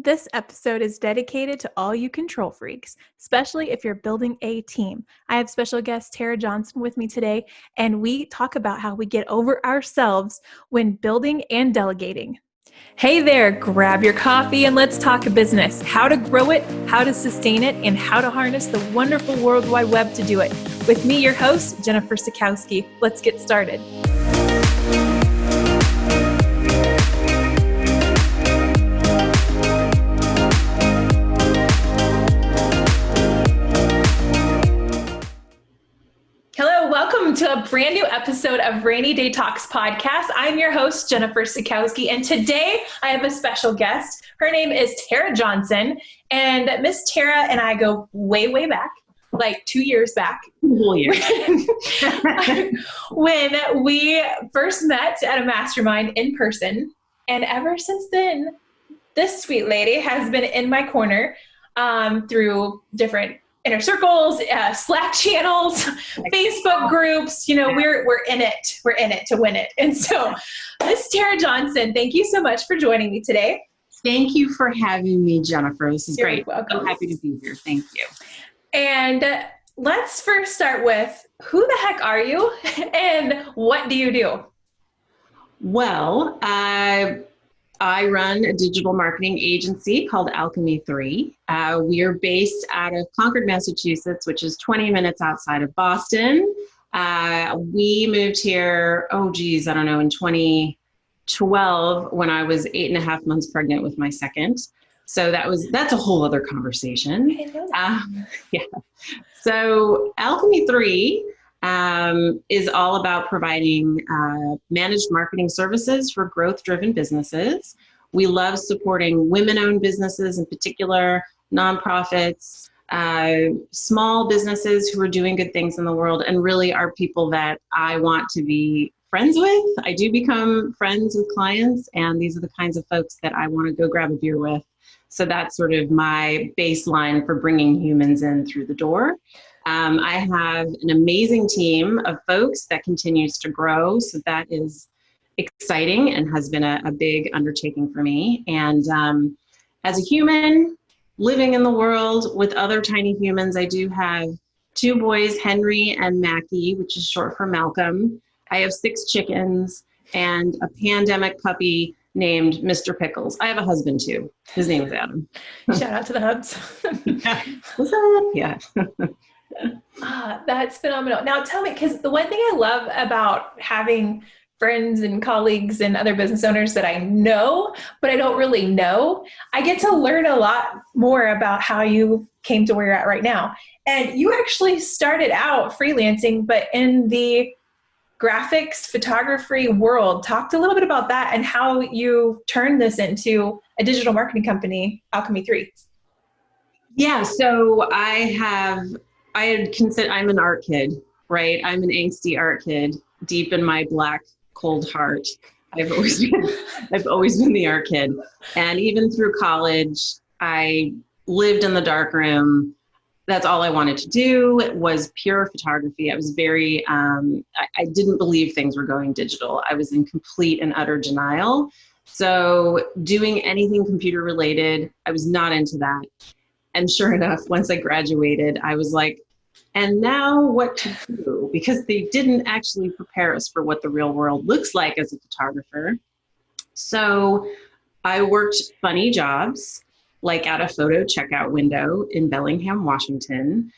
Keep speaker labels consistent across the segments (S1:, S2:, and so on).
S1: This episode is dedicated to all you control freaks, especially if you're building a team. I have special guest Tara Johnson with me today, and we talk about how we get over ourselves when building and delegating. Hey there, grab your coffee and let's talk business, how to grow it, how to sustain it, and how to harness the wonderful World Wide Web to do it. With me, your host, Jennifer Sikowski. Let's get started. Welcome to a brand new episode of Rainy Day Talks podcast. I'm your host, Jennifer Sikowski, and today I have a special guest. Her name is Tara Johnson, and Miss Tara and I go way, way back, like 2 years back.
S2: Whole year.
S1: When we first met at a mastermind in person, and ever since then, this sweet lady has been in my corner through different inner circles, Slack channels, Facebook groups. You know, we're in it. We're in it to win it. And so, Miss Tara Johnson, thank you so much for joining me today.
S2: Thank you for having me, Jennifer. This is
S1: You're
S2: great.
S1: welcome.
S2: I'm happy to be here. Thank you.
S1: And let's first start with, who the heck are you and what do you do?
S2: Well, I run a digital marketing agency called Alchemy. We are based out of Concord, Massachusetts, which is 20 minutes outside of Boston. We moved here, in 2012 when I was 8.5 months pregnant with my second. So that's a whole other conversation.
S1: I know that.
S2: Yeah. So Alchemy 3 is all about providing managed marketing services for growth-driven businesses. We love supporting women-owned businesses, in particular, nonprofits, small businesses who are doing good things in the world, and really are people that I want to be friends with. I do become friends with clients, and these are the kinds of folks that I want to go grab a beer with. So that's sort of my baseline for bringing humans in through the door. I have an amazing team of folks that continues to grow. So that is exciting and has been a big undertaking for me. And as a human living in the world with other tiny humans, I do have 2 boys, Henry and Mackie, which is short for Malcolm. I have 6 chickens and a pandemic puppy named Mr. Pickles. I have a husband too. His name is Adam.
S1: Shout out to the hubs.
S2: What's up? Yeah.
S1: That's phenomenal. Now tell me, because the one thing I love about having friends and colleagues and other business owners that I know, but I don't really know, I get to learn a lot more about how you came to where you're at right now. And you actually started out freelancing, but in the graphics photography world. Talked a little bit about that and how you turned this into a digital marketing company, Alchemy 3.
S2: Yeah, so I'm an art kid, right? I'm an angsty art kid deep in my black, cold heart. I've always been the art kid. And even through college, I lived in the darkroom. That's all I wanted to do was pure photography. I was very, I didn't believe things were going digital. I was in complete and utter denial. So doing anything computer related, I was not into that. And sure enough, once I graduated, I was like, and now what to do? Because they didn't actually prepare us for what the real world looks like as a photographer. So I worked funny jobs, like at a photo checkout window in Bellingham, Washington,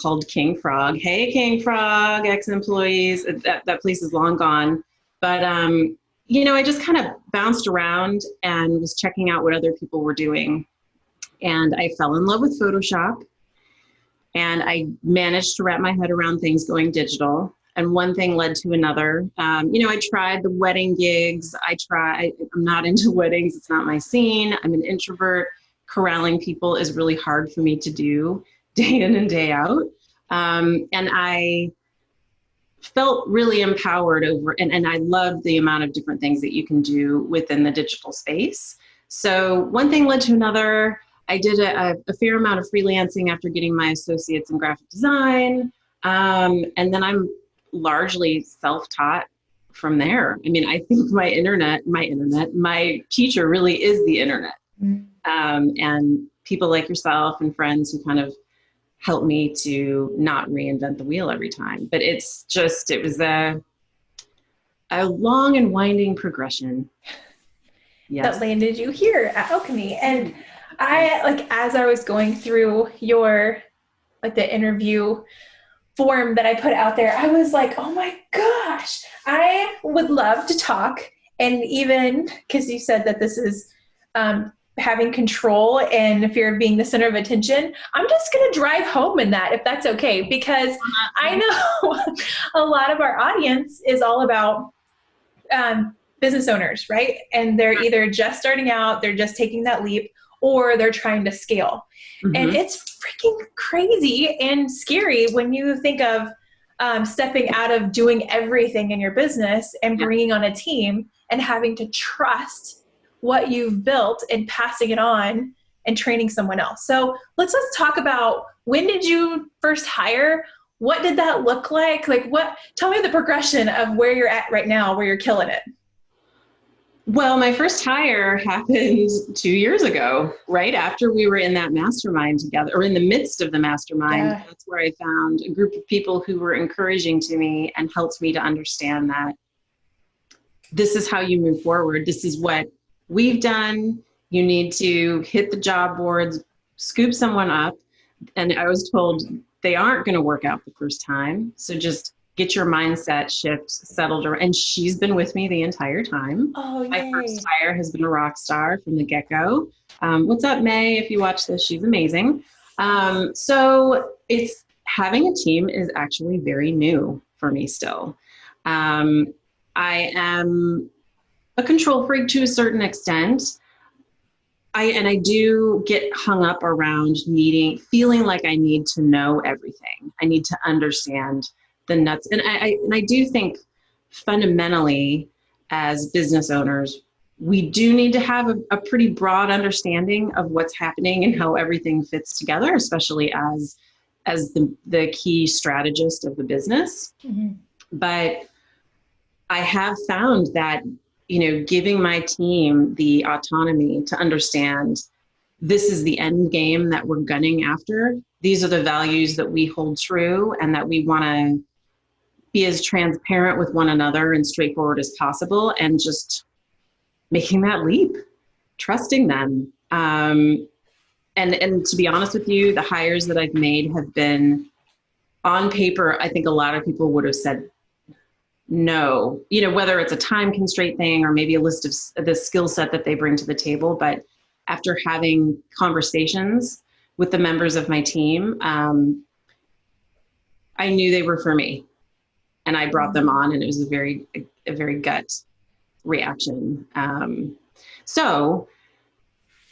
S2: called King Frog. Hey, King Frog, ex-employees, that place is long gone. But, I just kind of bounced around and was checking out what other people were doing. And I fell in love with Photoshop, and I managed to wrap my head around things going digital. And one thing led to another. I tried the wedding gigs. I'm not into weddings. It's not my scene. I'm an introvert. Corralling people is really hard for me to do day in and day out. And I felt really empowered and I loved the amount of different things that you can do within the digital space. So one thing led to another. I did a fair amount of freelancing after getting my associates in graphic design. And then I'm largely self-taught from there. I mean, I think my teacher really is the internet. And people like yourself and friends who kind of help me to not reinvent the wheel every time. But it was a long and winding progression.
S1: That
S2: Yes.
S1: landed you here at Alchemy. And I, like, as I was going through your, like, the interview form that I put out there, I was like, oh my gosh, I would love to talk. And even because you said that this is having control and fear of being the center of attention, I'm just going to drive home in that, if that's okay, because I know a lot of our audience is all about business owners, right? And they're either just starting out, they're just taking that leap, or they're trying to scale. And it's freaking crazy and scary when you think of stepping out of doing everything in your business and bringing on a team and having to trust what you've built and passing it on and training someone else. So let's talk about, when did you first hire? What did that look like? Tell me the progression of where you're at right now, where you're killing it.
S2: Well, my first hire happened 2 years ago, right after we were in that mastermind together, or in the midst of the mastermind.
S1: Yeah.
S2: That's where I found a group of people who were encouraging to me and helped me to understand that this is how you move forward. This is what we've done. You need to hit the job boards, scoop someone up. And I was told they aren't going to work out the first time. So just get your mindset shift settled. And she's been with me the entire time.
S1: Oh,
S2: My
S1: yay.
S2: first hire has been a rock star from the get-go. What's up, May? If you watch this, she's amazing. So it's having a team is actually very new for me still. I am a control freak to a certain extent. I do get hung up around feeling like I need to know everything. I need to understand the nuts. And I do think fundamentally, as business owners, we do need to have a pretty broad understanding of what's happening and how everything fits together, especially as the key strategist of the business. But I have found that, giving my team the autonomy to understand this is the end game that we're gunning after. These are the values that we hold true, and that we want to be as transparent with one another and straightforward as possible, and just making that leap, trusting them. And to be honest with you, the hires that I've made have been, on paper, I think a lot of people would have said no, whether it's a time constraint thing or maybe a list of the skill set that they bring to the table. But after having conversations with the members of my team, I knew they were for me, and I brought them on, and it was a very gut reaction. So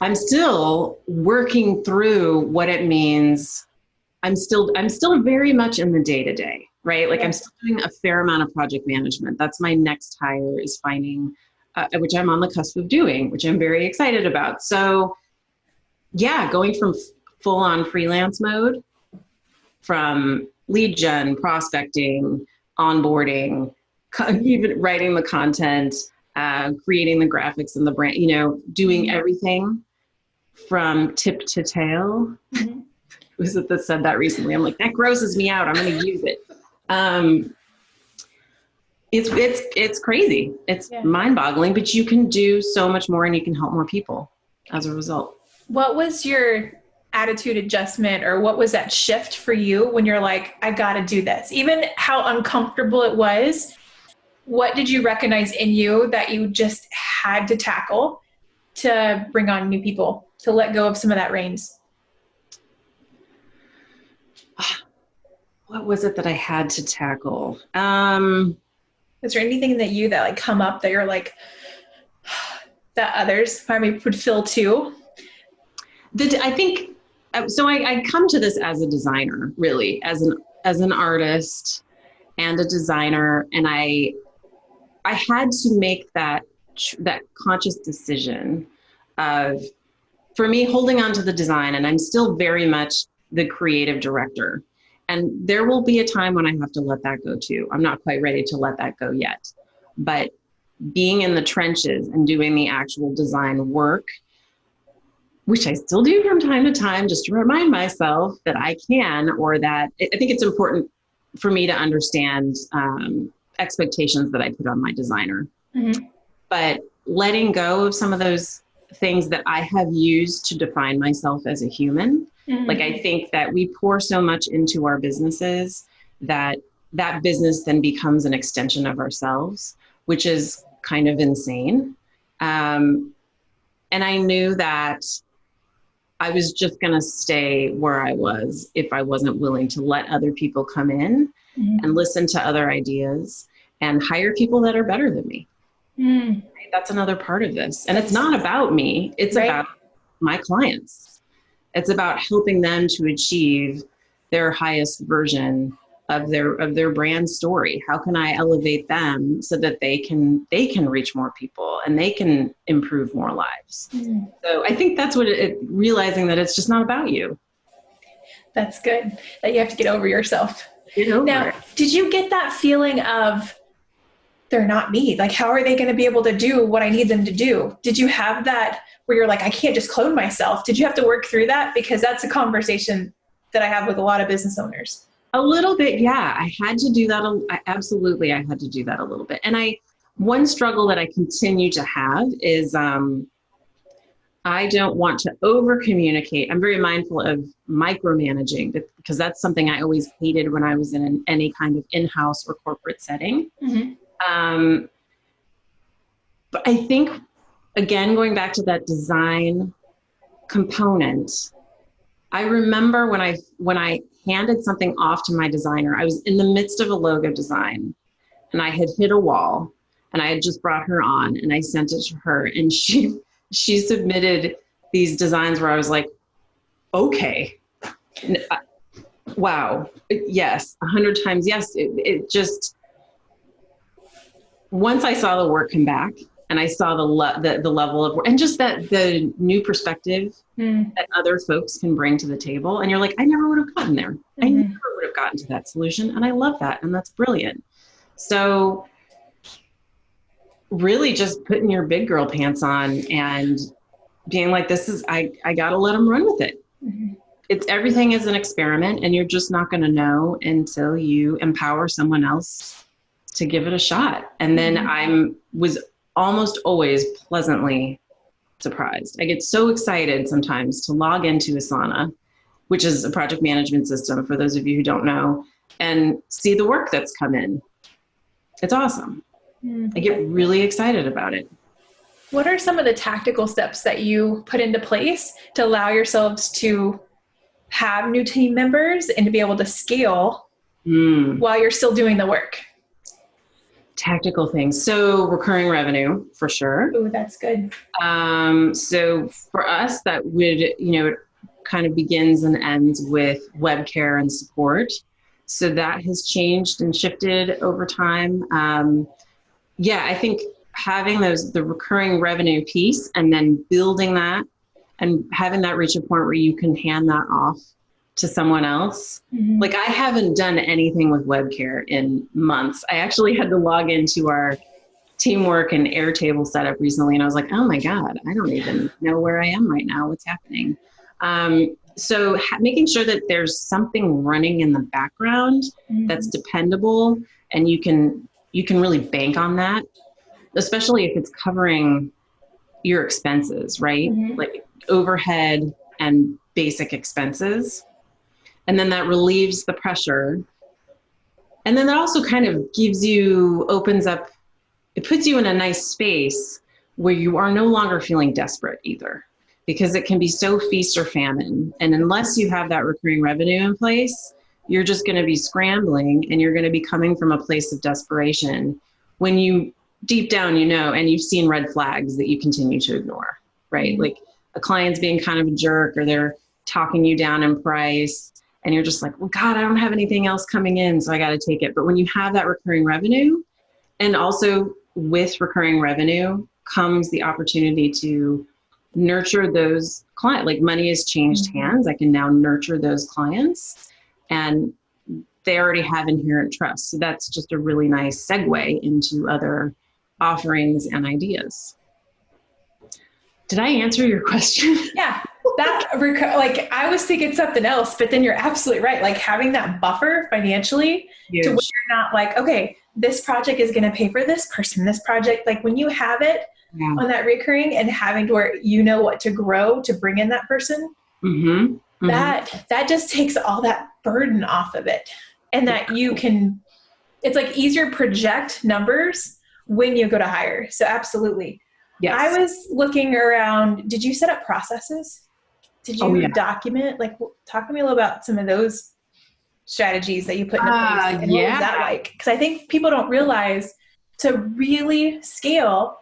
S2: I'm still working through what it means. I'm still very much in the day-to-day, right? Like, I'm still doing a fair amount of project management. That's my next hire, is finding, which I'm on the cusp of doing, which I'm very excited about. So yeah, going from full-on freelance mode, from lead gen, prospecting, onboarding, even writing the content, creating the graphics and the brand, doing everything from tip to tail. Who was it that said that recently? I'm like, that grosses me out. I'm going to use it. It's crazy. It's mind-boggling, but you can do so much more, and you can help more people as a result.
S1: What was your attitude adjustment, or what was that shift for you when you're like, I got to do this? Even how uncomfortable it was, what did you recognize in you that you just had to tackle to bring on new people, to let go of some of that reins?
S2: What was it that I had to tackle?
S1: Is there anything that like come up that you're like, that others probably would feel too?
S2: I think, so I come to this as a designer, really, as an artist and a designer. And I had to make that conscious decision of, for me, holding on to the design, and I'm still very much the creative director. And there will be a time when I have to let that go too. I'm not quite ready to let that go yet. But being in the trenches and doing the actual design work which I still do from time to time, just to remind myself that I can, or that I think it's important for me to understand expectations that I put on my designer. Mm-hmm. But letting go of some of those things that I have used to define myself as a human. Mm-hmm. Like, I think that we pour so much into our businesses that that business then becomes an extension of ourselves, which is kind of insane. And I knew that I was just going to stay where I was if I wasn't willing to let other people come in and listen to other ideas and hire people that are better than me. Mm. That's another part of this. And it's not about me. It's about my clients. It's about helping them to achieve their highest version of their brand story. How can I elevate them so that they can reach more people and they can improve more lives? Mm. So I think that's what realizing that it's just not about you.
S1: That's good. That you have to get over yourself. Now, did you get that feeling of, they're not me? Like, how are they going to be able to do what I need them to do? Did you have that where you're like, I can't just clone myself? Did you have to work through that? Because that's a conversation that I have with a lot of business owners.
S2: A little bit. Yeah. I had to do that. Absolutely. I had to do that a little bit. And one struggle that I continue to have is, I don't want to over communicate. I'm very mindful of micromanaging because that's something I always hated when I was in any kind of in-house or corporate setting. Mm-hmm. But I think, again, going back to that design component, I remember when I handed something off to my designer, I was in the midst of a logo design and I had hit a wall and I had just brought her on and I sent it to her, and she submitted these designs where I was like, okay, wow, yes, 100 times yes. It just, once I saw the work come back and I saw the level of work and just that the new perspective that other folks can bring to the table, and you're like, I never would have gotten there. Mm-hmm. I never would have gotten to that solution, and I love that, and that's brilliant. So really just putting your big girl pants on and being like, I got to let them run with it. Mm-hmm. Everything is an experiment, and you're just not going to know until you empower someone else to give it a shot. And then I was almost always pleasantly surprised. I get so excited sometimes to log into Asana, which is a project management system for those of you who don't know, and see the work that's come in. It's awesome. Mm-hmm. I get really excited about it.
S1: What are some of the tactical steps that you put into place to allow yourselves to have new team members and to be able to scale while you're still doing the work?
S2: Tactical things. So recurring revenue, for sure.
S1: Oh, that's good.
S2: So for us, that would, kind of begins and ends with web care and support. So that has changed and shifted over time. I think having the recurring revenue piece and then building that and having that reach a point where you can hand that off to someone else. Mm-hmm. Like, I haven't done anything with web care in months. I actually had to log into our teamwork and Airtable setup recently, and I was like, oh my God, I don't even know where I am right now. What's happening? So making sure that there's something running in the background that's dependable, and you can really bank on that, especially if it's covering your expenses, right? Mm-hmm. Like overhead and basic expenses. And then that relieves the pressure. And then that also kind of opens up, it puts you in a nice space where you are no longer feeling desperate either, because it can be so feast or famine. And unless you have that recurring revenue in place, you're just going to be scrambling, and you're going to be coming from a place of desperation when you deep down, and you've seen red flags that you continue to ignore, right? Mm-hmm. Like a client's being kind of a jerk, or they're talking you down in price, and you're just like, well, God, I don't have anything else coming in, so I got to take it. But when you have that recurring revenue, and also with recurring revenue comes the opportunity to nurture those clients. Like, money has changed hands. I can now nurture those clients, and they already have inherent trust. So that's just a really nice segue into other offerings and ideas. Did I answer your question?
S1: Yeah. like I was thinking something else, but then you're absolutely right. Like having that buffer financially to where
S2: Huge.
S1: you're not like, okay, this project is going to pay for this person, this project. Like when you have it
S2: Yeah.
S1: on that recurring and having to where you know what to grow to bring in that person,
S2: Mm-hmm. Mm-hmm.
S1: that just takes all that burden off of it. And that you can, it's like easier project numbers when you go to hire. So absolutely. I
S2: Yes.
S1: was looking around. Did you set up processes? Did
S2: Oh,
S1: you
S2: yeah.
S1: document? Like, talk to me a little about some of those strategies that you put into place, and what was
S2: Yeah.
S1: that like? Because I think people don't realize to really scale,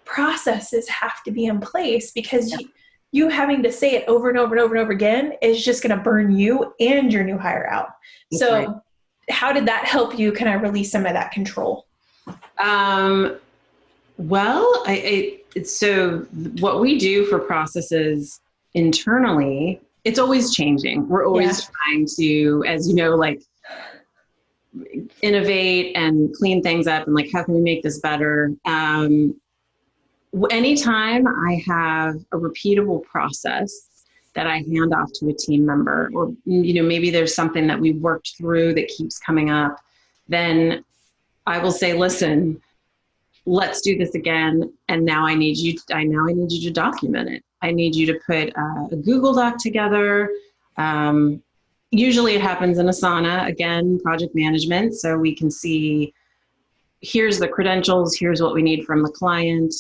S1: processes have to be in place because
S2: Yeah.
S1: you having to say it over and over and over and over again is just going to burn you and your new hire out.
S2: That's right.
S1: So, how did that help you kind of release some of that control?
S2: Well, so what we do for processes internally, it's always changing. We're always trying to, as you know, like innovate and clean things up and like, how can we make this better? Anytime I have a repeatable process that I hand off to a team member, or, maybe there's something that we've worked through that keeps coming up, then I will say, listen, let's do this again. And now I need you to document it. I need you to put a Google Doc together. Usually it happens in Asana, again, project management. So we can see, here's the credentials, here's what we need from the client.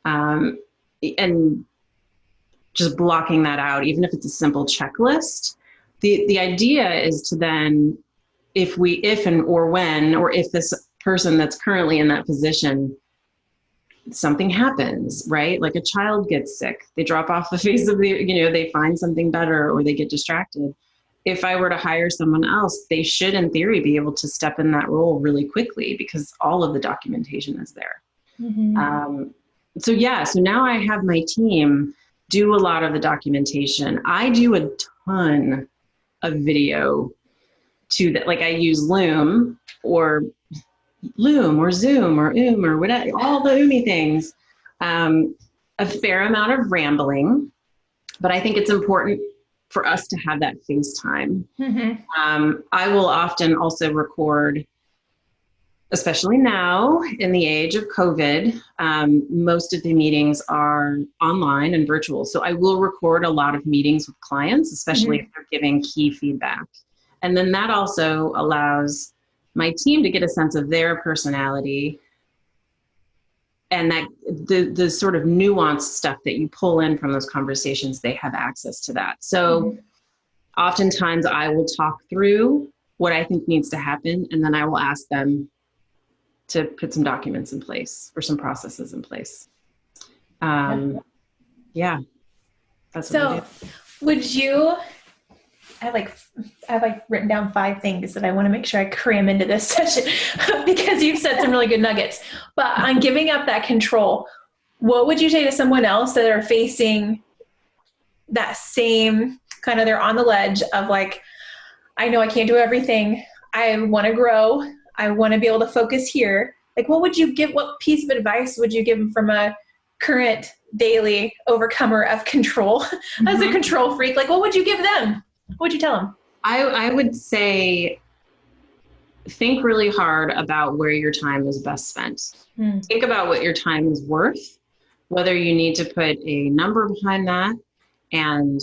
S2: And just blocking that out, even if it's a simple checklist. The idea is to then, if this person that's currently in that position, something happens, right? Like a child gets sick, they drop off the face of they find something better, or they get distracted. If I were to hire someone else, they should, in theory, be able to step in that role really quickly because all of the documentation is there.
S1: Mm-hmm.
S2: So now I have my team do a lot of the documentation. I do a ton of video to that. Like I use Loom or Zoom or whatever, all the Oomy things. A fair amount of rambling, but I think it's important for us to have that FaceTime.
S1: Mm-hmm.
S2: I will often also record, especially now in the age of COVID, most of the meetings are online and virtual. So I will record a lot of meetings with clients, especially if they're giving key feedback. And then that also allows my team to get a sense of their personality and that the sort of nuanced stuff that you pull in from those conversations, they have access to that. So oftentimes I will talk through what I think needs to happen, and then I will ask them to put some documents in place or some processes in place. Yeah, that's
S1: So,
S2: what I do.
S1: would you? I have written down 5 things that I want to make sure I cram into this session because you've said some really good nuggets. But on giving up that control, what would you say to someone else that are facing that same kind of, they're on the ledge of like, I know I can't do everything. I want to grow. I want to be able to focus here. Like, what piece of advice would you give them from a current daily overcomer of control as a control freak? Like, what would you give them? What would you tell them?
S2: I would say, think really hard about where your time is best spent. Think about what your time is worth, whether you need to put a number behind that, and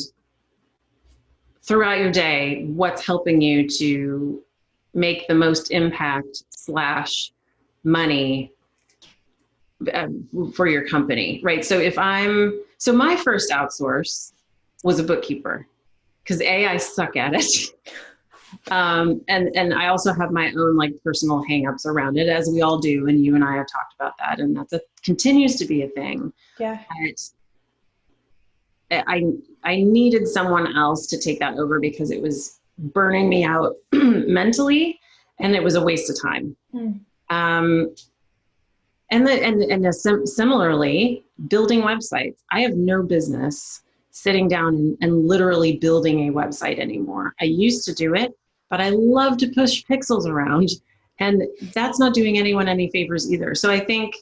S2: throughout your day, what's helping you to make the most impact / money for your company, right? So my first outsource was a bookkeeper because I suck at it. And I also have my own like personal hangups around it, as we all do. And you and I have talked about that. And continues to be a thing.
S1: Yeah.
S2: I needed someone else to take that over because it was burning me out mentally, and it was a waste of time. Similarly, building websites. I have no business sitting down and literally building a website anymore. I used to do it, but I love to push pixels around, and that's not doing anyone any favors either. So I think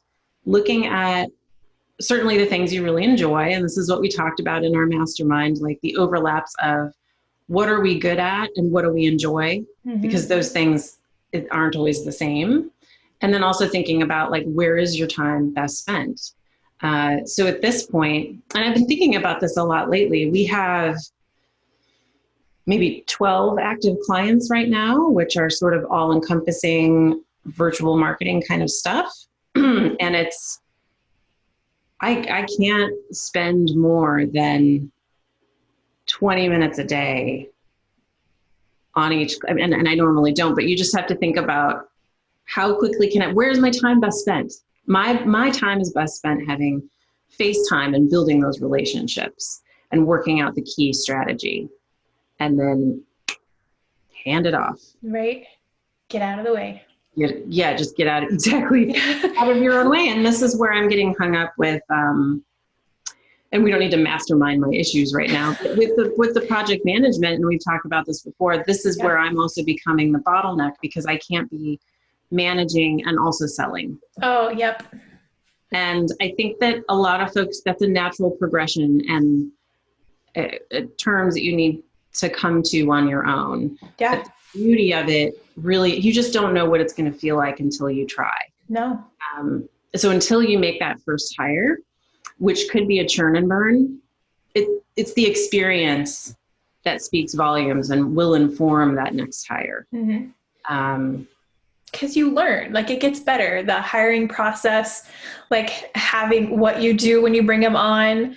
S2: looking at certainly the things you really enjoy. And this is what we talked about in our mastermind, like the overlaps of what are we good at and what do we enjoy? Because those things aren't always the same. And then also thinking about like, where is your time best spent? So at this point, and I've been thinking about this a lot lately, we have maybe 12 active clients right now, which are sort of all encompassing virtual marketing kind of stuff. And I can't spend more than 20 minutes a day on each, and I normally don't, but you just have to think about how quickly where's my time best spent? My time is best spent having FaceTime and building those relationships and working out the key strategy, and then hand it off.
S1: Right. Get out of the way.
S2: Yeah, just get out of your own way. And this is where I'm getting hung up with, and we don't need to mastermind my issues right now, but with the project management, and we've talked about this before, this is where I'm also becoming the bottleneck because I can't be managing and also selling.
S1: Oh, yep.
S2: And I think that a lot of folks, that's a natural progression and terms that you need to come to on your own.
S1: Yeah.
S2: But the beauty of it, really, you just don't know what it's going to feel like until you try.
S1: No.
S2: So until you make that first hire, which could be a churn and burn, it's the experience that speaks volumes and will inform that next hire.
S1: Because you learn, like it gets better. The hiring process, like having what you do when you bring them on,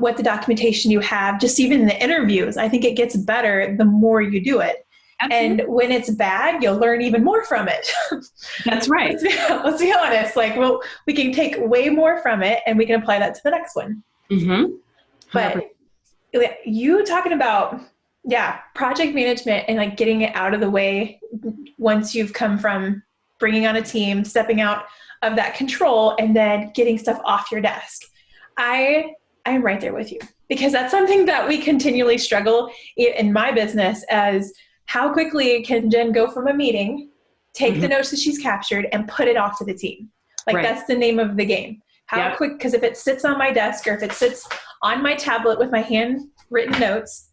S1: what the documentation you have, just even the interviews. I think it gets better the more you do it. Absolutely. And when it's bad, you'll learn even more from it.
S2: That's right.
S1: Let's be honest. Like, well, we can take way more from it and we can apply that to the next one. But you talking about, project management and like getting it out of the way once you've come from bringing on a team, stepping out of that control and then getting stuff off your desk. I am right there with you because that's something that we continually struggle in my business as how quickly can Jen go from a meeting, take the notes that she's captured and put it off to the team. Like that's the name of the game. How quick, because if it sits on my desk or if it sits on my tablet with my handwritten notes,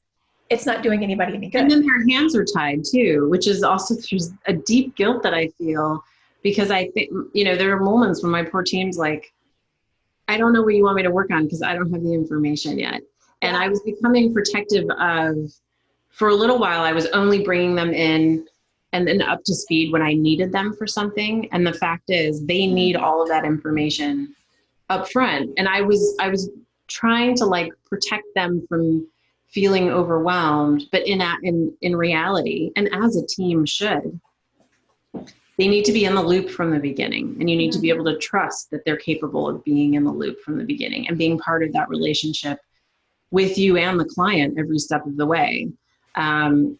S1: it's not doing anybody any good.
S2: And then their hands are tied too, which is also there's a deep guilt that I feel because I think, there are moments when my poor team's like, I don't know what you want me to work on because I don't have the information yet. And I was becoming protective of, for a little while, I was only bringing them in and then up to speed when I needed them for something. And the fact is they need all of that information up front. And I was trying to like protect them from feeling overwhelmed, but in reality, and as a team should, they need to be in the loop from the beginning. And you need to be able to trust that they're capable of being in the loop from the beginning and being part of that relationship with you and the client every step of the way. And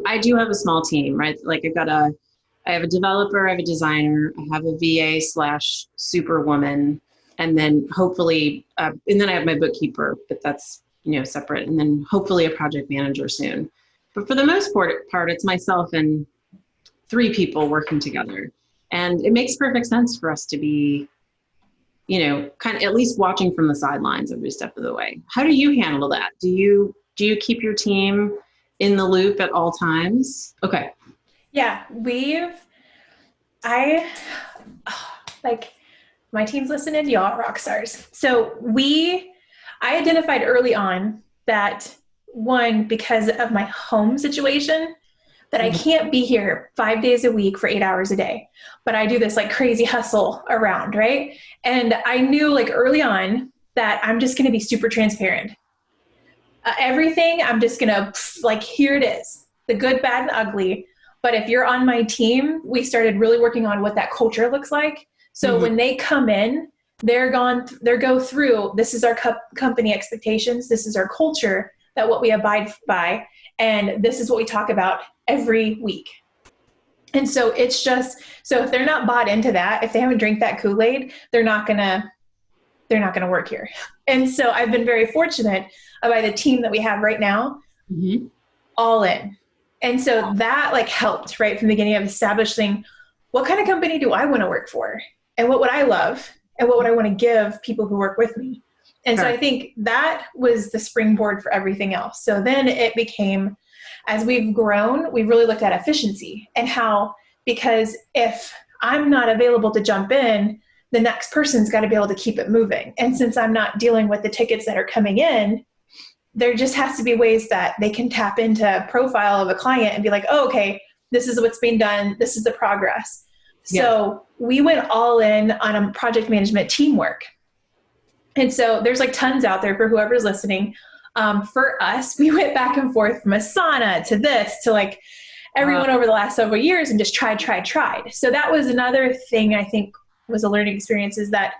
S2: I do have a small team, right? Like I have a developer, I have a designer, I have a VA/superwoman, and then hopefully, and then I have my bookkeeper, but that's, separate. And then hopefully a project manager soon. But for the most part, it's myself and 3 people working together. And it makes perfect sense for us to be, kind of at least watching from the sidelines every step of the way. How do you handle that? Do you keep your team in the loop at all times? Okay.
S1: Yeah, my team's listening, y'all rock stars. So I identified early on that one, because of my home situation, that I can't be here 5 days a week for 8 hours a day, but I do this like crazy hustle around, right? And I knew like early on that I'm just going to be super transparent. Everything, I'm just going to like, here it is, the good, bad, and ugly. But if you're on my team, we started really working on what that culture looks like. So when they come in, they go through, this is our company expectations. This is our culture, that what we abide by. And this is what we talk about every week. And so it's just, so if they're not bought into that, if they haven't drank that Kool-Aid, they're not going to work here. And so I've been very fortunate by the team that we have right now, all in. And so that like helped right from the beginning of establishing what kind of company do I want to work for? And what would I love? and what would I want to give people who work with me? And so I think that was the springboard for everything else. So then it became, as we've grown, we really looked at efficiency and how, because if I'm not available to jump in, the next person's got to be able to keep it moving. And since I'm not dealing with the tickets that are coming in, there just has to be ways that they can tap into a profile of a client and be like, oh, okay, this is what's being done. This is the progress. Yeah. So we went all in on a project management teamwork. And so there's like tons out there for whoever's listening. For us, we went back and forth from Asana to this to like everyone over the last several years and just tried. So that was another thing I think was a learning experience, is that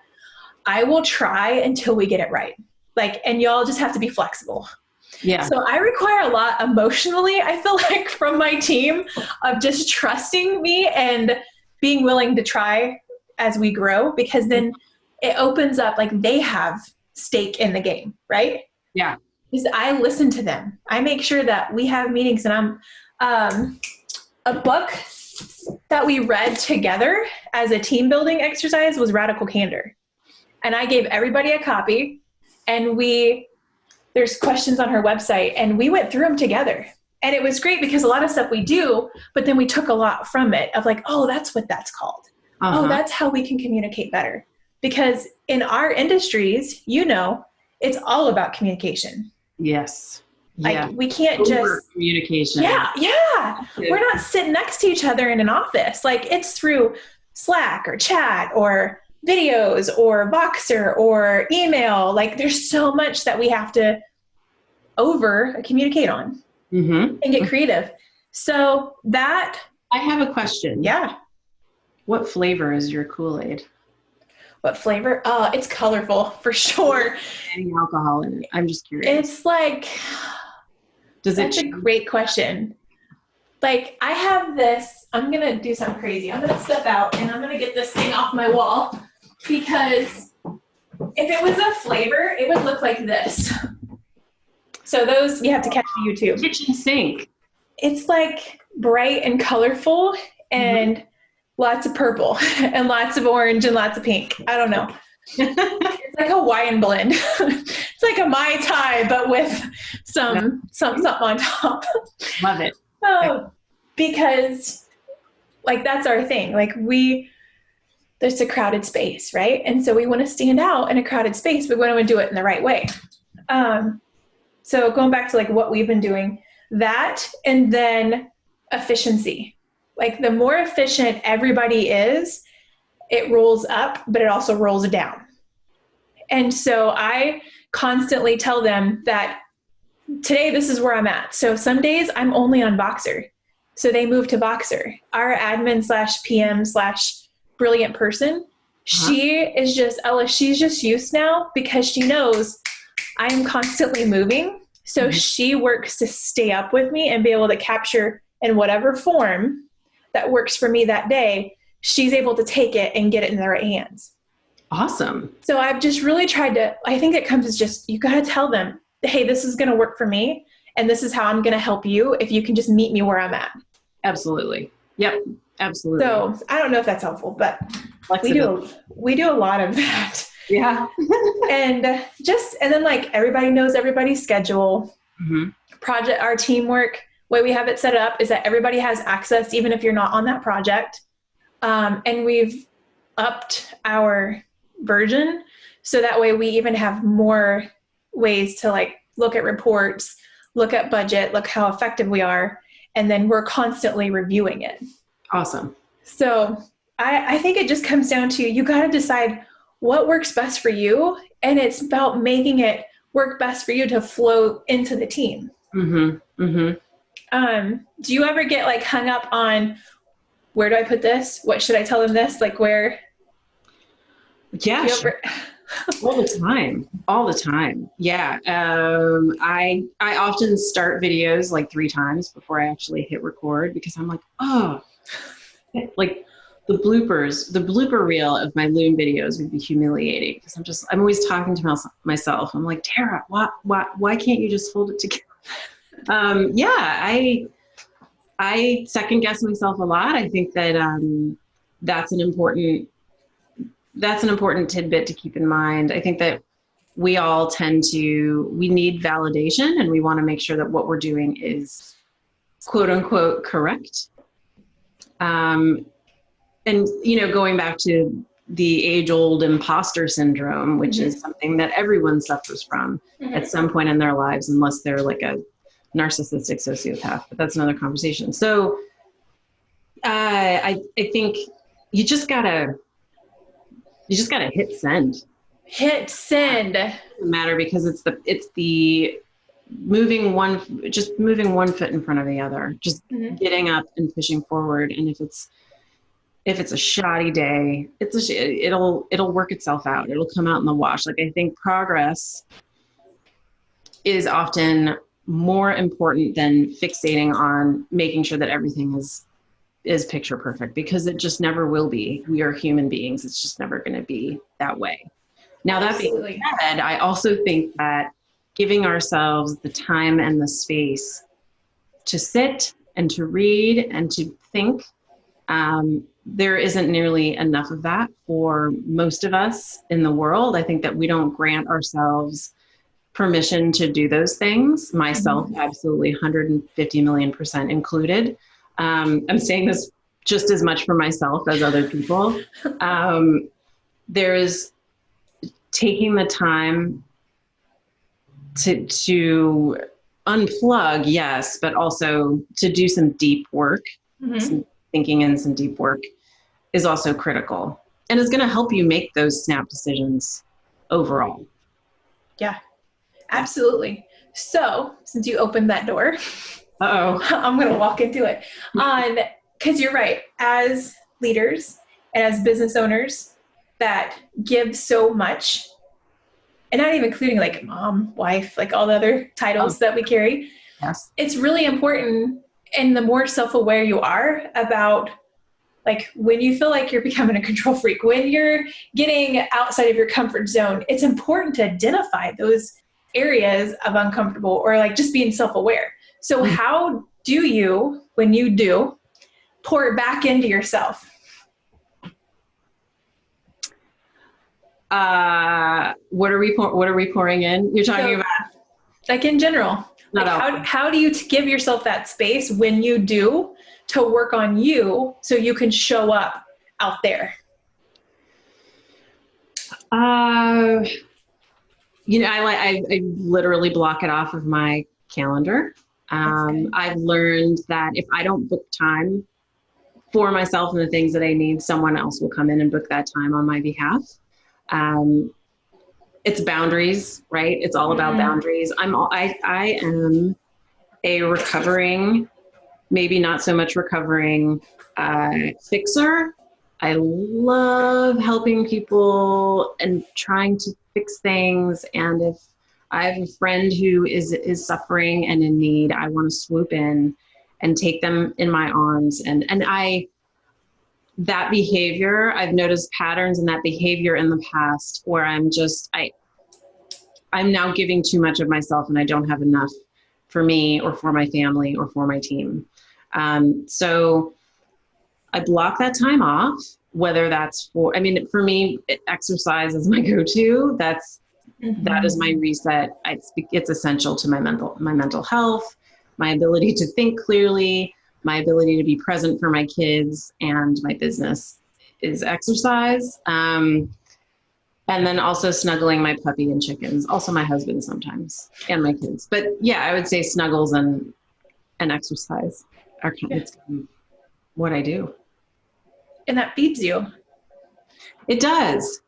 S1: I will try until we get it right. Like, and y'all just have to be flexible. Yeah. So I require a lot emotionally, I feel like, from my team of just trusting me and being willing to try as we grow, because then it opens up, like they have stake in the game, right? Yeah. Because I listen to them. I make sure that we have meetings, and I'm a book that we read together as a team building exercise was Radical Candor. And I gave everybody a copy, and there's questions on her website, and we went through them together. And it was great because a lot of stuff we do, but then we took a lot from it of like, oh, that's what that's called. Oh, that's how we can communicate better. Because in our industries, it's all about communication. Yes. Yeah. Like we can't just
S2: communication.
S1: Yeah. We're not sitting next to each other in an office. Like it's through Slack or chat or videos or Voxer or email. Like there's so much that we have to communicate on and get creative. So that.
S2: I have a question.
S1: Yeah.
S2: What flavor is your Kool-Aid?
S1: What flavor? It's colorful for sure.
S2: Any alcohol in it? I'm just curious.
S1: It's like, that's a great question. Like I have this, I'm going to do something crazy. I'm going to step out and I'm going to get this thing off my wall, because if it was a flavor, it would look like this. So those, you have to catch the YouTube.
S2: Kitchen sink.
S1: It's like bright and colorful and lots of purple and lots of orange and lots of pink. I don't know. It's like a Hawaiian blend. It's like a Mai Tai, but with some something on top.
S2: Love it.
S1: Oh, because like that's our thing. Like there's a crowded space, right? And so we want to stand out in a crowded space, but we want to do it in the right way. So going back to like what we've been doing, that, and then efficiency. Like the more efficient everybody is, it rolls up, but it also rolls down. And so I constantly tell them that today, this is where I'm at. So some days I'm only on Voxer. So they move to Voxer. Our admin / PM / brilliant person, she is just, Ella, she's just used now because she knows I am constantly moving. So she works to stay up with me and be able to capture in whatever form that works for me that day. She's able to take it and get it in the right hands.
S2: Awesome.
S1: So I've just really tried to, I think it comes as just, you got to tell them, hey, this is going to work for me. And this is how I'm going to help you if you can just meet me where I'm at.
S2: Absolutely. Yep. Absolutely.
S1: So I don't know if that's helpful, but we do a lot of that.
S2: Yeah.
S1: and then like everybody knows everybody's schedule. Our teamwork, way we have it set up is that everybody has access, even if you're not on that project. And we've upped our version. So that way we even have more ways to like look at reports, look at budget, look how effective we are. And then we're constantly reviewing it.
S2: Awesome.
S1: So I think it just comes down to, you got to decide what works best for you. And it's about making it work best for you to flow into the team. Do you ever get like hung up on, where do I put this? What should I tell them this? Like where?
S2: Yeah. All the time. Yeah. I often start videos like 3 times before I actually hit record, because I'm like, like the blooper reel of my Loom videos would be humiliating, because I'm always talking to myself. I'm like, Tara, why can't you just hold it together? I second guess myself a lot. I think that that's an important that's an important tidbit to keep in mind. I think that we all we need validation, and we want to make sure that what we're doing is quote unquote correct. And, going back to the age-old imposter syndrome, which is something that everyone suffers from at some point in their lives, unless they're like a narcissistic sociopath, but that's another conversation. So I think you just gotta hit send.
S1: Hit send.
S2: It doesn't matter, because it's the moving one foot in front of the other, just getting up and pushing forward. And if it's a shoddy day, it'll work itself out. It'll come out in the wash. Like, I think progress is often more important than fixating on making sure that everything is picture perfect, because it just never will be. We are human beings. It's just never going to be that way. Now, that being said, I also think that giving ourselves the time and the space to sit and to read and to think, there isn't nearly enough of that for most of us in the world. I think that we don't grant ourselves permission to do those things, myself absolutely 150 million% included. I'm saying this just as much for myself as other people. There's taking the time to unplug, yes, but also to do some deep work, some thinking and some deep work is also critical, and is going to help you make those snap decisions overall.
S1: Yeah, absolutely. So since you opened that door, I'm going to walk into it. Because you're right, as leaders and as business owners that give so much, and not even including like mom, wife, like all the other titles that we carry, it's really important. And the more self-aware you are about, like, when you feel like you're becoming a control freak, when you're getting outside of your comfort zone, it's important to identify those areas of uncomfortable, or like just being self-aware. So how do you, when you do, pour it back into yourself?
S2: What are we pouring in? You're talking about,
S1: like, in general, like how do you give yourself that space when you do to work on you so you can show up out there?
S2: I literally block it off of my calendar. I've learned that if I don't book time for myself and the things that I need, someone else will come in and book that time on my behalf. It's boundaries, right? It's all about boundaries. I am a recovering, maybe not so much recovering, fixer. I love helping people and trying to fix things. And if I have a friend who is suffering and in need, I want to swoop in and take them in my arms. And that behavior, I've noticed patterns in that behavior in the past where I'm now giving too much of myself, and I don't have enough for me or for my family or for my team. So I block that time off, whether that's for me, exercise is my go-to. That is my reset. It's essential to my mental health, my ability to think clearly, my ability to be present for my kids, and my business is exercise. And then also snuggling my puppy and chickens, also my husband sometimes, and my kids. But yeah, I would say snuggles and exercise are kind of what I do.
S1: And that feeds you.
S2: It does.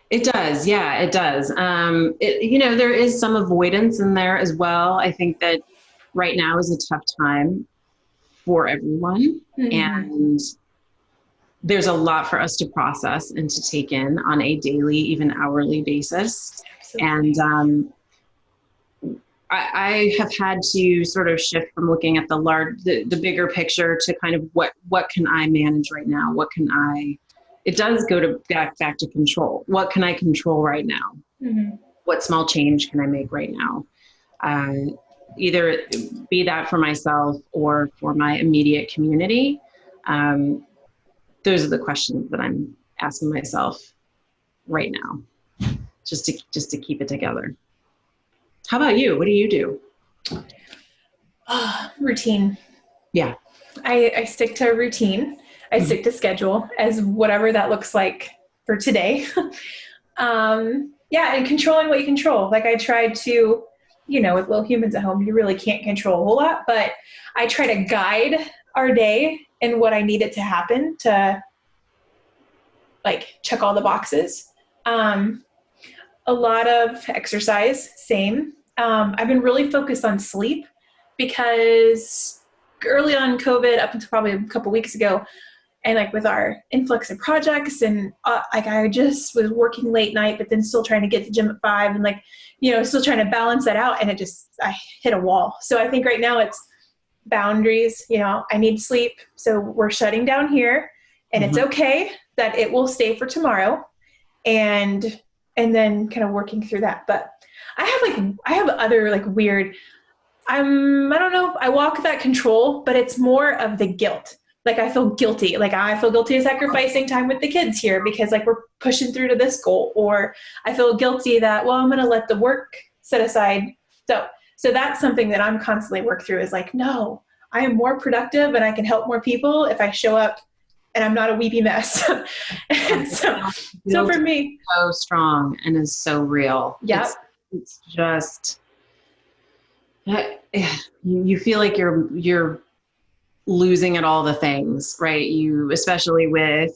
S2: It does. Yeah, it does. There is some avoidance in there as well. I think that right now is a tough time for everyone. And there's a lot for us to process and to take in on a daily, even hourly basis. Absolutely. And I have had to sort of shift from looking at the bigger picture to kind of what can I manage right now? It does go back to control. What can I control right now? What small change can I make right now? Either be that for myself or for my immediate community. Those are the questions that I'm asking myself right now, just to keep it together. How about you? What do you do?
S1: Routine.
S2: Yeah.
S1: I stick to a routine. I stick to schedule as whatever that looks like for today. Yeah, and controlling what you control. Like I tried to, with little humans at home, you really can't control a whole lot, but I try to guide our day and what I need it to happen to like check all the boxes. A lot of exercise, same. I've been really focused on sleep because early on COVID, up until probably a couple weeks ago, and like with our influx of projects and like I just was working late night, but then still trying to get to gym at 5 and like, still trying to balance that out. And I hit a wall. So I think right now it's boundaries, I need sleep. So we're shutting down here and it's okay that it will stay for tomorrow. And then kind of working through that. But I have other like weird, I don't know if I walk that control, but it's more of the guilt. Like I feel guilty. Like I feel guilty of sacrificing time with the kids here because like we're pushing through to this goal, or I feel guilty that, well, I'm going to let the work set aside. So that's something that I'm constantly work through is like, no, I am more productive and I can help more people if I show up and I'm not a weepy mess. And so for me,
S2: so strong and is so real.
S1: Yeah.
S2: It's just, you feel like you're losing at all the things, right? You, especially with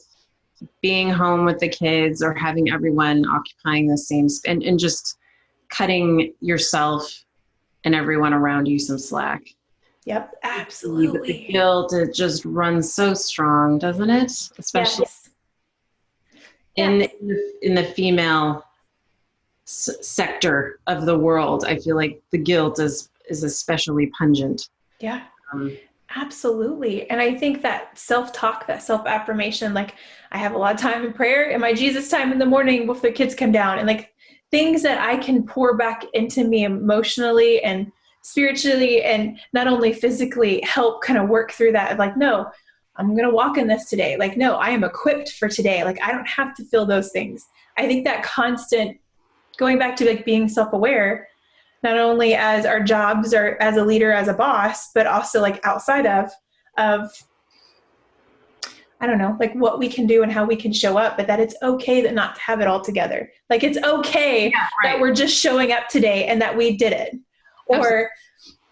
S2: being home with the kids or having everyone occupying the same and just cutting yourself and everyone around you some slack.
S1: Yep, absolutely.
S2: But the guilt, it just runs so strong, doesn't it? Especially in the female sector of the world. I feel like the guilt is especially pungent.
S1: Yeah. Absolutely. And I think that self-talk, that self-affirmation, like I have a lot of time in prayer and my Jesus time in the morning before the kids come down, and like things that I can pour back into me emotionally and spiritually and not only physically help kind of work through that of like, no, I'm going to walk in this today. Like, no, I am equipped for today. Like I don't have to feel those things. I think that constant going back to like being self-aware, not only as our jobs or as a leader, as a boss, but also like outside of, I don't know, like what we can do and how we can show up, but that it's okay that not to have it all together. Like it's okay that we're just showing up today and that we did it. Or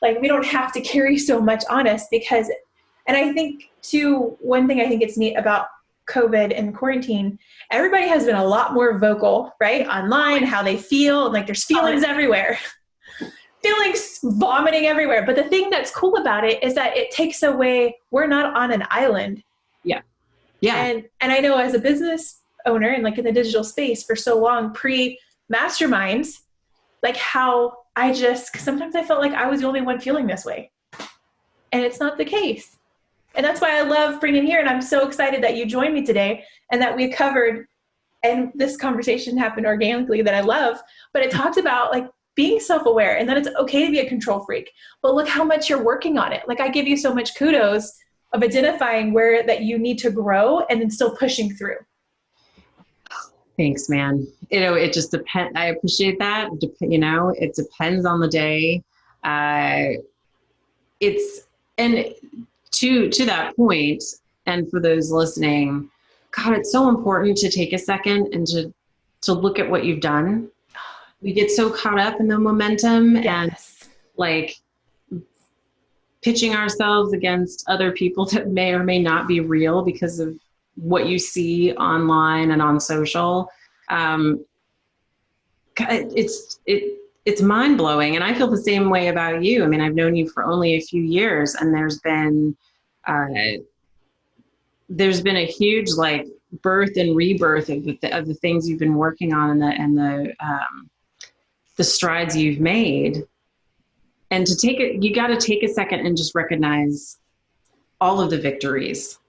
S1: like, we don't have to carry so much on us because, and I think too, one thing I think it's neat about COVID and quarantine, everybody has been a lot more vocal, right? Online, how they feel, and like there's feelings everywhere. Feelings vomiting everywhere. But the thing that's cool about it is that it takes away, we're not on an island.
S2: Yeah. Yeah.
S1: And I know as a business owner and like in the digital space for so long, pre-masterminds, like how sometimes I felt like I was the only one feeling this way. And it's not the case. And that's why I love bringing here. And I'm so excited that you joined me today and that we covered, and this conversation happened organically that I love, but it talked about like being self-aware and that it's okay to be a control freak, but look how much you're working on it. Like I give you so much kudos of identifying where that you need to grow and then still pushing through.
S2: Thanks, man. It just depends. I appreciate that. It depends on the day. And to that point, and for those listening, God, it's so important to take a second and to look at what you've done. We get so caught up in the momentum and like pitching ourselves against other people that may or may not be real because of what you see online and on social. It's mind blowing. And I feel the same way about you. I mean, I've known you for only a few years, and there's been a huge like birth and rebirth of the things you've been working on and the strides you've made. And to take it, you got to take a second and just recognize all of the victories.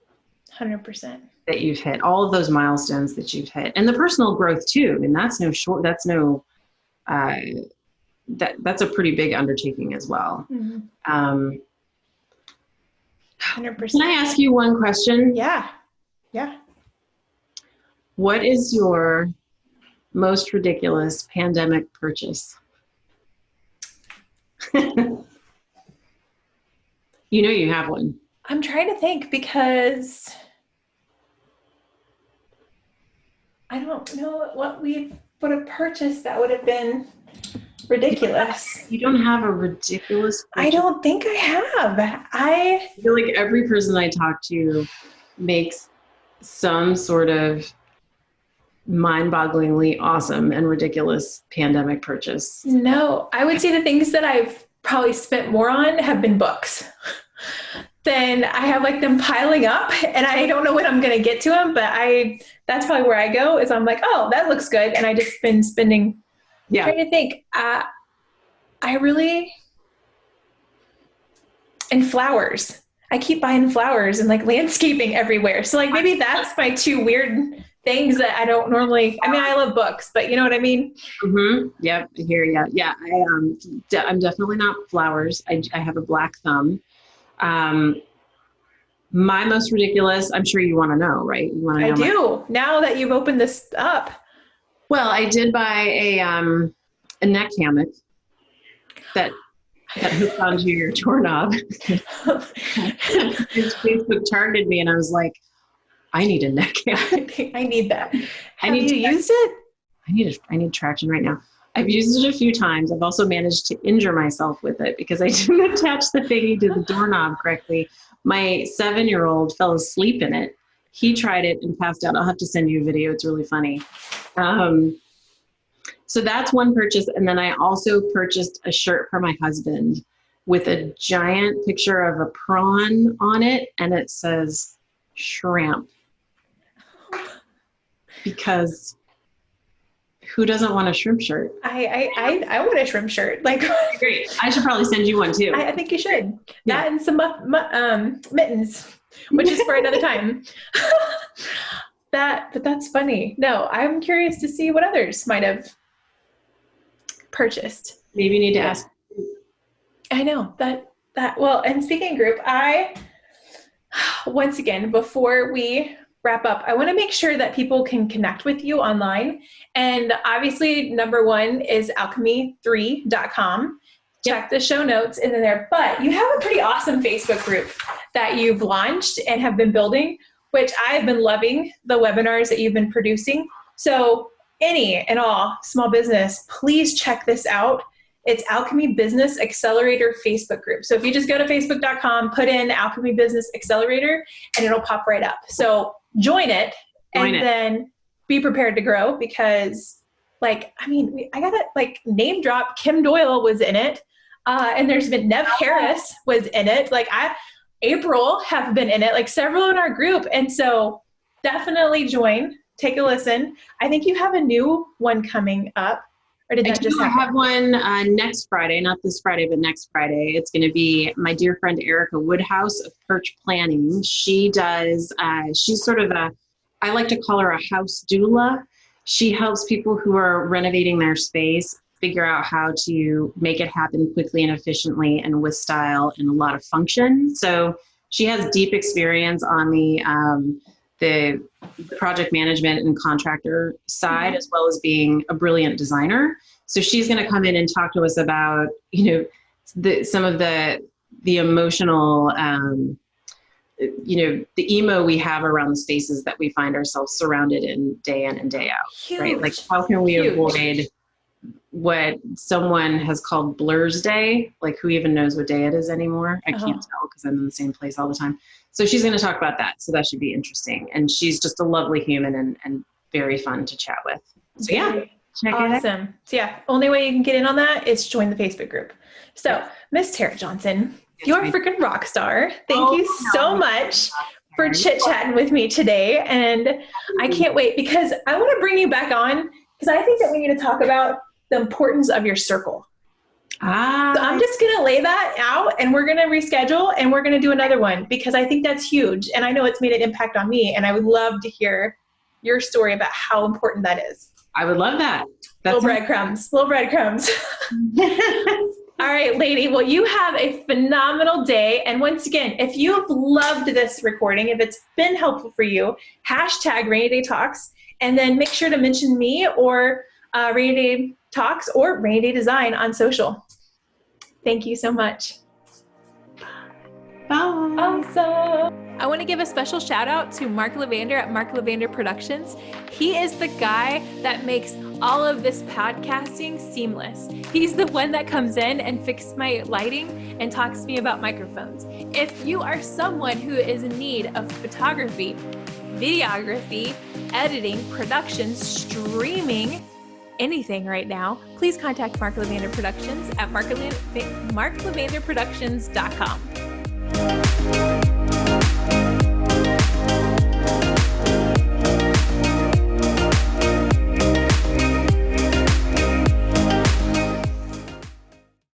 S1: 100%.
S2: That you've hit, all of those milestones that you've hit, and the personal growth too. And that's a pretty big undertaking as well.
S1: Mm-hmm. 100%.
S2: Can I ask you one question?
S1: Yeah.
S2: What is your most ridiculous pandemic purchase? You know you have one.
S1: I'm trying to think because I don't know what we would have purchased that would have been ridiculous.
S2: You don't have a ridiculous purchase?
S1: I don't think I have. I
S2: feel like every person I talk to makes some sort of mind-bogglingly awesome and ridiculous pandemic purchase.
S1: No, I would say the things that I've probably spent more on have been books. Then I have like them piling up and I don't know when I'm going to get to them, but that's probably where I go is I'm like, oh, that looks good. And I just been spending, trying to think, and flowers. I keep buying flowers and like landscaping everywhere. So like maybe that's my two weird things that I don't normally, I mean, I love books, but you know what I mean?
S2: Mm-hmm. Yep. I hear you. Yeah. I'm definitely not flowers. I have a black thumb. My most ridiculous, I'm sure you want to know, right? You want to know?
S1: I do. Now that you've opened this up.
S2: Well, I did buy a neck hammock that hooked onto your doorknob. Facebook targeted me and I was like, I need a neck hammock.
S1: I need that. Have you used it?
S2: I need traction right now. I've used it a few times. I've also managed to injure myself with it because I didn't attach the thingy to the doorknob correctly. My 7-year-old fell asleep in it. He tried it and passed out. I'll have to send you a video. It's really funny. So that's one purchase. And then I also purchased a shirt for my husband with a giant picture of a prawn on it. And it says shrimp. Because who doesn't want a shrimp shirt?
S1: I want a shrimp shirt. Like,
S2: great. I should probably send you one too.
S1: I think you should. Yeah. That and some mittens, which is for another time. But that's funny. No, I'm curious to see what others might have purchased.
S2: Maybe you need to ask.
S1: I know that. Well, and speaking of group, once again, before we wrap up, I want to make sure that people can connect with you online. And obviously, number one is alchemy3.com. Check the show notes in there. But you have a pretty awesome Facebook group that you've launched and have been building, which I've been loving the webinars that you've been producing. So any and all small business, please check this out. It's Alchemy Business Accelerator Facebook group. So if you just go to facebook.com, put in Alchemy Business Accelerator, and it'll pop right up. So join it and then be prepared to grow because, like, I mean, I got to like name drop. Kim Doyle was in it. And there's been Nev Harris was in it. Like April have been in it, like several in our group. And so definitely join, take a listen. I think you have a new one coming up. Or did that just happen?
S2: I have one next Friday, not this Friday, but next Friday. It's going to be my dear friend Erica Woodhouse of Perch Planning. She does, she's sort of I like to call her a house doula. She helps people who are renovating their space figure out how to make it happen quickly and efficiently and with style and a lot of function. So she has deep experience on the project management and contractor side, as well as being a brilliant designer. So she's going to come in and talk to us about, some of the emotional, the emo we have around the spaces that we find ourselves surrounded in and day out.
S1: Huge.
S2: Right? Like how can we avoid what someone has called Blur's Day? Like who even knows what day it is anymore? I can't tell because I'm in the same place all the time. So she's going to talk about that. So that should be interesting. And she's just a lovely human and very fun to chat with. So yeah, check it out.
S1: Awesome. So yeah, only way you can get in on that is join the Facebook group. So Miss Tara Johnson, you're a freaking rock star. Thank you so much for chit-chatting with me today. And I can't wait because I want to bring you back on because I think that we need to talk about the importance of your circle. So I'm just going to lay that out and we're going to reschedule and we're going to do another one because I think that's huge. And I know it's made an impact on me and I would love to hear your story about how important that is.
S2: I would love that.
S1: Little breadcrumbs. All right, lady. Well, you have a phenomenal day. And once again, if you've loved this recording, if it's been helpful for you, hashtag Rainy Day Talks. And then make sure to mention me or Rainy Day Talks or Rainy Day Design on social. Thank you so much.
S2: Bye.
S1: Awesome. I want to give a special shout out to Mark Levander at Mark Levander Productions. He is the guy that makes all of this podcasting seamless. He's the one that comes in and fixes my lighting and talks to me about microphones. If you are someone who is in need of photography, videography, editing, production, streaming, anything right now, please contact Mark Levander Productions at marklevanderproductions.com.